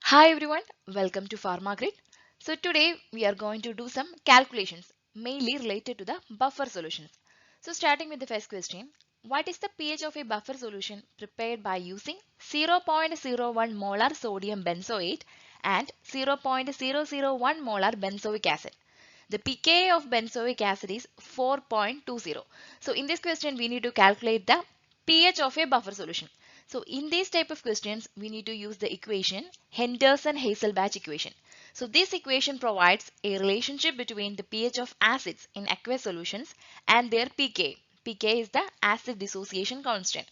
Hi everyone, welcome to PharmaGrid. So today we are going to do some calculations mainly related to the buffer solutions. So starting with the first question, what is the pH of a buffer solution prepared by using 0.01 molar sodium benzoate and 0.001 molar benzoic acid? The pKa of benzoic acid is 4.20. So in this question we need to calculate the pH of a buffer solution. So in these type of questions, we need to use the equation Henderson Hasselbatch equation. So this equation provides a relationship between the pH of acids in aqueous solutions and their pKa. pKa is the acid dissociation constant.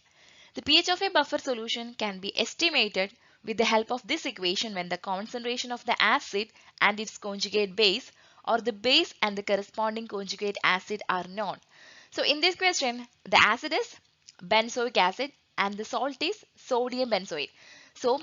The pH of a buffer solution can be estimated with the help of this equation when the concentration of the acid and its conjugate base or the base and the corresponding conjugate acid are known. So in this question, the acid is benzoic acid and the salt is sodium benzoate. So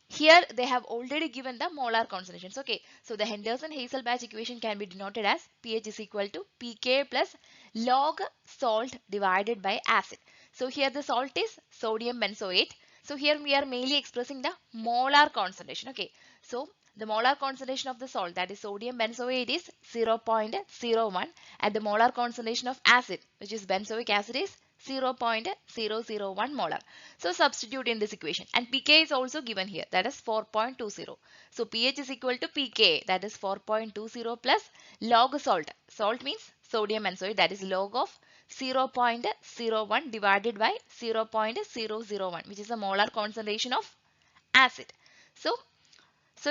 here they have already given the molar concentrations. Okay, so the Henderson-Hasselbalch equation can be denoted as pH is equal to pK plus log salt divided by acid. So here the salt is sodium benzoate. So here we are mainly expressing the molar concentration. Okay, so the molar concentration of the salt, that is sodium benzoate, is 0.01 and the molar concentration of acid, which is benzoic acid, is 0.001 molar. So substitute in this equation, and pK is also given here, that is 4.20. So pH is equal to pK, that is 4.20 plus log salt. Salt means sodium benzoate, that is log of 0.01 divided by 0.001, which is the molar concentration of acid. So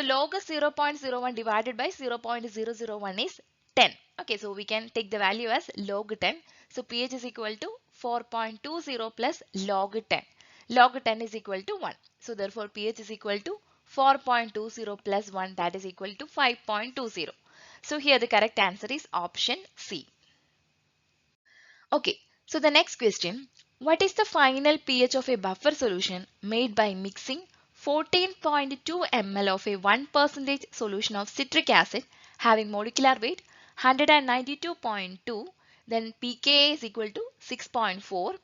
log 0.01 divided by 0.001 is 10. Okay, so we can take the value as log 10. So pH is equal to 4.20 plus log 10. Log 10 is equal to 1. So therefore pH is equal to 4.20 plus 1, that is equal to 5.20. So here the correct answer is option C. Okay, so the next question, what is the final pH of a buffer solution made by mixing 14.2 ml of a 1% solution of citric acid having molecular weight 192.2, then pKa is equal to 6.4,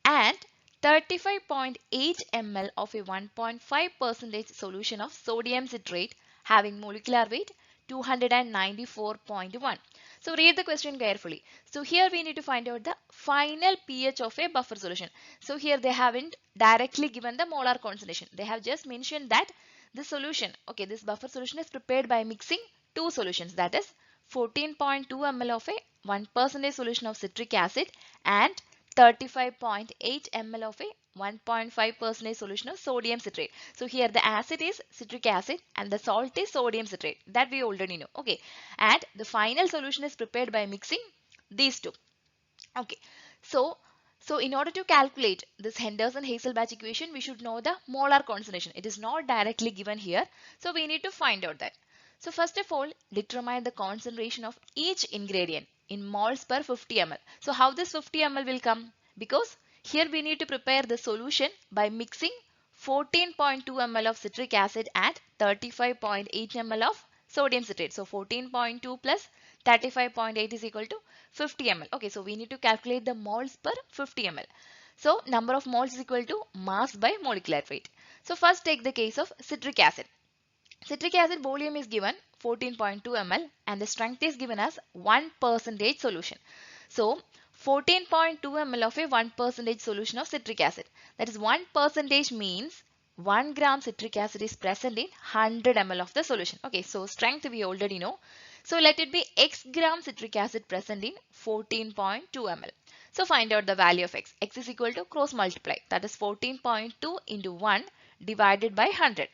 and 35.8 ml of a 1.5% solution of sodium citrate having molecular weight 294.1. So read the question carefully. So here we need to find out the final pH of a buffer solution. So here they haven't directly given the molar concentration. They have just mentioned that the solution, okay, this buffer solution is prepared by mixing two solutions, that is 14.2 ml of a 1% solution of citric acid and 35.8 ml of a 1.5% solution of sodium citrate. So here the acid is citric acid and the salt is sodium citrate, that we already know. Okay, and the final solution is prepared by mixing these two. Okay, so in order to calculate this Henderson-Hasselbalch equation, we should know the molar concentration. It is not directly given here, so we need to find out that. So first of all, determine the concentration of each ingredient in moles per 50 ml. So how this 50 ml will come? Because here we need to prepare the solution by mixing 14.2 ml of citric acid and 35.8 ml of sodium citrate. So 14.2 plus 35.8 is equal to 50 ml. Okay, so we need to calculate the moles per 50 ml. So number of moles is equal to mass by molecular weight. So first take the case of citric acid. Citric acid volume is given 14.2 ml and the strength is given as 1% solution. So 14.2 ml of a 1% solution of citric acid. That is 1% means 1 gram citric acid is present in 100 ml of the solution. Okay, so strength we already know. So let it be x gram citric acid present in 14.2 ml. So find out the value of x. X is equal to cross multiply. That is 14.2 into 1 divided by 100.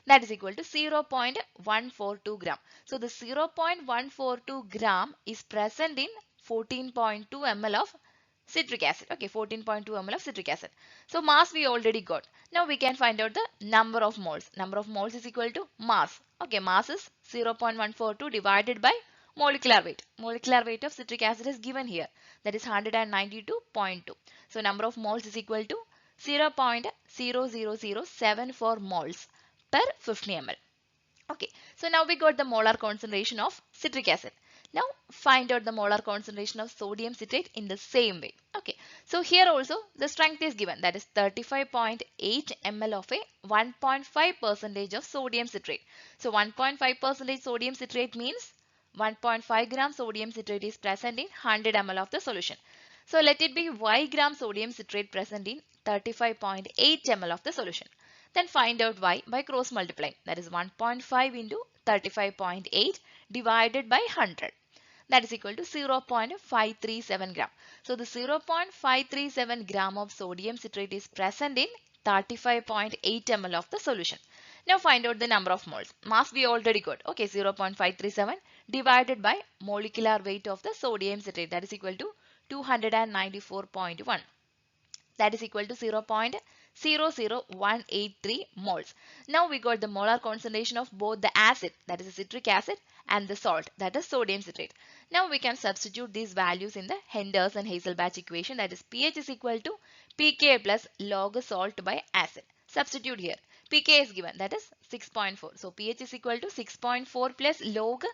That is equal to 0.142 gram. So the 0.142 gram is present in 14.2 ml of citric acid. Okay, 14.2 ml of citric acid. So mass we already got. Now we can find out the number of moles. Number of moles is equal to mass. Okay, mass is 0.142 divided by molecular weight. Molecular weight of citric acid is given here. That is 192.2. So number of moles is equal to 0.00074 moles per 50 ml. Okay, so now we got the molar concentration of citric acid. Now find out the molar concentration of sodium citrate in the same way. Okay, so here also the strength is given, that is 35.8 ml of a 1.5 percentage of sodium citrate. So 1.5 percentage sodium citrate means 1.5 gram sodium citrate is present in 100 ml of the solution. So let it be y gram sodium citrate present in 35.8 ml of the solution. Then find out y by cross multiplying, that is 1.5 into 35.8 divided by 100, that is equal to 0.537 gram. So the 0.537 gram of sodium citrate is present in 35.8 ml of the solution. Now find out the number of moles. Mass we already got. Okay, 0.537 divided by molecular weight of the sodium citrate, that is equal to 294.1. That is equal to 0.00183 moles. Now we got the molar concentration of both the acid, that is citric acid, and the salt, that is sodium citrate. Now we can substitute these values in the Henderson Hasselbatch equation, that is pH is equal to pK plus log salt by acid. Substitute here. pK is given, that is 6.4. So pH is equal to 6.4 plus log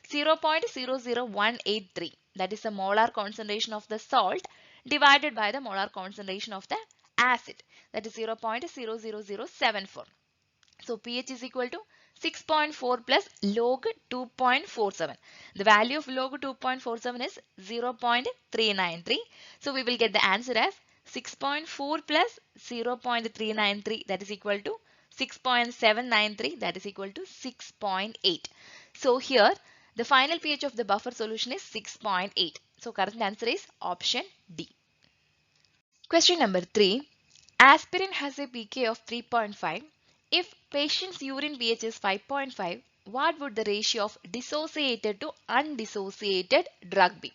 0.00183. That is the molar concentration of the salt divided by the molar concentration of the acid, that is 0.00074. So pH is equal to 6.4 plus log 2.47. The value of log 2.47 is 0.393. So we will get the answer as 6.4 plus 0.393, that is equal to 6.793, that is equal to 6.8. So here the final pH of the buffer solution is 6.8. So correct answer is option D. Question number 3. Aspirin has a pK of 3.5. If patient's urine pH is 5.5, what would the ratio of dissociated to undissociated drug be?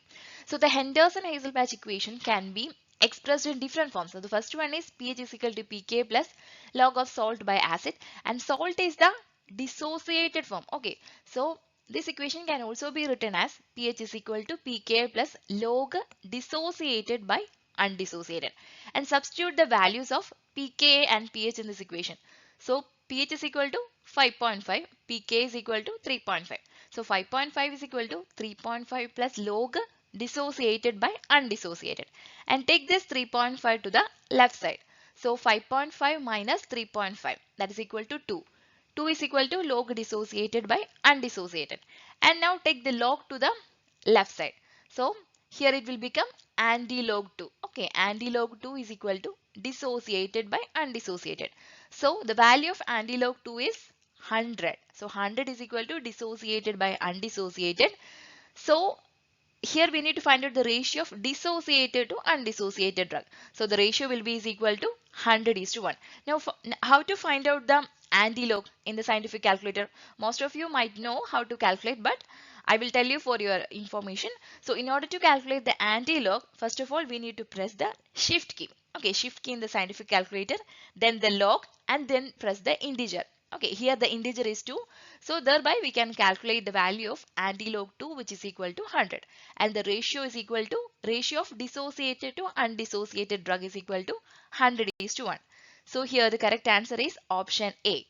So the Henderson-Hasselbalch equation can be expressed in different forms. So the first one is pH is equal to pK plus log of salt by acid, and salt is the dissociated form. Okay, so this equation can also be written as pH is equal to pK plus log dissociated by undissociated, and substitute the values of pK and pH in this equation. So pH is equal to 5.5, pK is equal to 3.5. So 5.5 is equal to 3.5 plus log dissociated by undissociated, and take this 3.5 to the left side. So 5.5 minus 3.5, that is equal to 2. 2 is equal to log dissociated by undissociated, and now take the log to the left side. So here it will become anti-log 2. Okay, anti-log 2 is equal to dissociated by undissociated. So the value of anti-log 2 is 100. So 100 is equal to dissociated by undissociated. So here we need to find out the ratio of dissociated to undissociated drug. So the ratio will be is equal to 100:1. Now how to find out the anti-log in the scientific calculator? Most of you might know how to calculate, but I will tell you for your information. So in order to calculate the anti-log, first of all we need to press the shift key. Okay, shift key in the scientific calculator, then the log, and then press the integer. Okay, here the integer is 2. So thereby we can calculate the value of anti-log 2, which is equal to 100. And the ratio is equal to ratio of dissociated to undissociated drug is equal to 100:1. So here the correct answer is option A.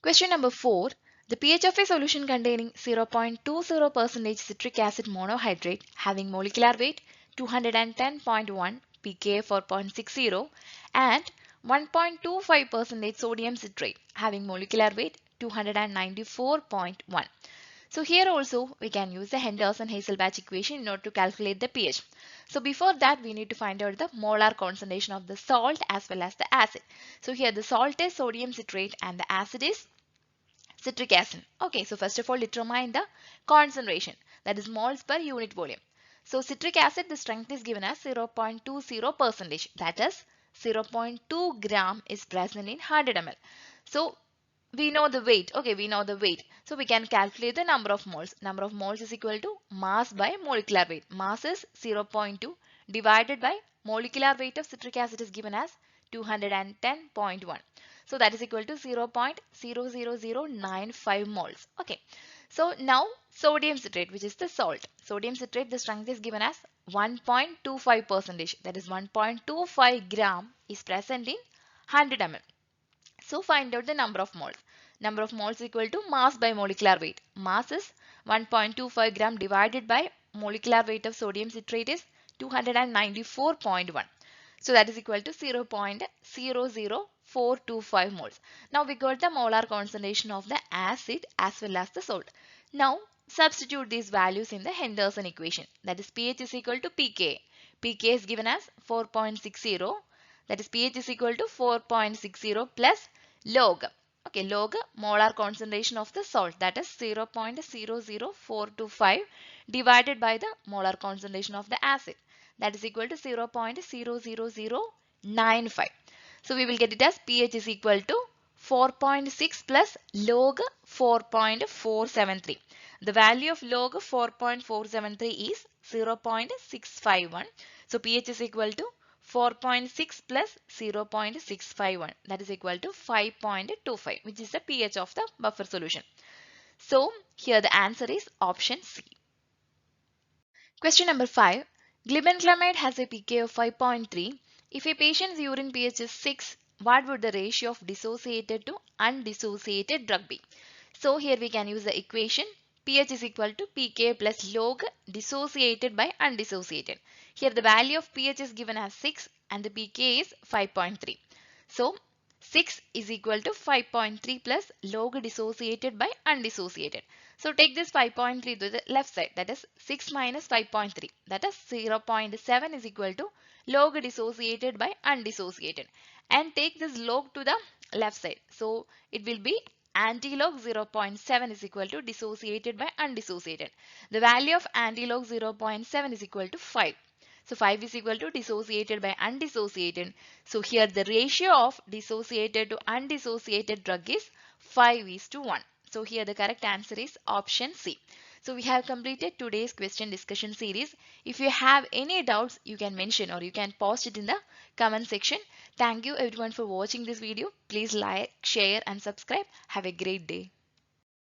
Question number 4. The pH of a solution containing 0.20% citric acid monohydrate having molecular weight 210.1, pK 4.60, and 1.25% sodium citrate having molecular weight 294.1. So here also we can use the Henderson-Hasselbalch equation in order to calculate the pH. So before that we need to find out the molar concentration of the salt as well as the acid. So here the salt is sodium citrate and the acid is citric acid. Okay, so first of all determine the concentration, that is moles per unit volume. So citric acid, the strength is given as 0.20%, that is 0.2 gram is present in 100 ml. So we know the weight. Okay, we know the weight. So we can calculate the number of moles. Number of moles is equal to mass by molecular weight. Mass is 0.2 divided by molecular weight of citric acid is given as 210.1. So that is equal to 0.00095 moles. Okay. So now sodium citrate, which is the salt. Sodium citrate, the strength is given as 1.25%. That is 1.25 gram is present in 100 ml. So find out the number of moles. Number of moles equal to mass by molecular weight. Mass is 1.25 gram divided by molecular weight of sodium citrate is 294.1. So that is equal to 0.00425 moles. Now we got the molar concentration of the acid as well as the salt. Now substitute these values in the Henderson equation. That is pH is equal to pK. pK is given as 4.60. That is pH is equal to 4.60 plus log. Okay, log molar concentration of the salt, that is 0.00425 divided by the molar concentration of the acid, that is equal to 0.00095. So we will get it as pH is equal to 4.6 plus log 4.473. The value of log 4.473 is 0.651. So pH is equal to 4.6 plus 0.651, that is equal to 5.25, which is the pH of the buffer solution. So here the answer is option C. Question number 5. Glibenclamide has a pK of 5.3. If a patient's urine pH is 6, what would the ratio of dissociated to undissociated drug be? So here we can use the equation pH is equal to pK plus log dissociated by undissociated. Here the value of pH is given as 6 and the pK is 5.3. So 6 is equal to 5.3 plus log dissociated by undissociated. So take this 5.3 to the left side, that is 6 minus 5.3, that is 0.7 is equal to log dissociated by undissociated, and take this log to the left side. So it will be antilog 0.7 is equal to dissociated by undissociated. The value of antilog 0.7 is equal to 5. So 5 is equal to dissociated by undissociated. So here the ratio of dissociated to undissociated drug is 5:1. So here the correct answer is option C. So we have completed today's question discussion series. If you have any doubts, you can mention or you can post it in the comment section. Thank you everyone for watching this video. Please like, share and subscribe. Have a great day.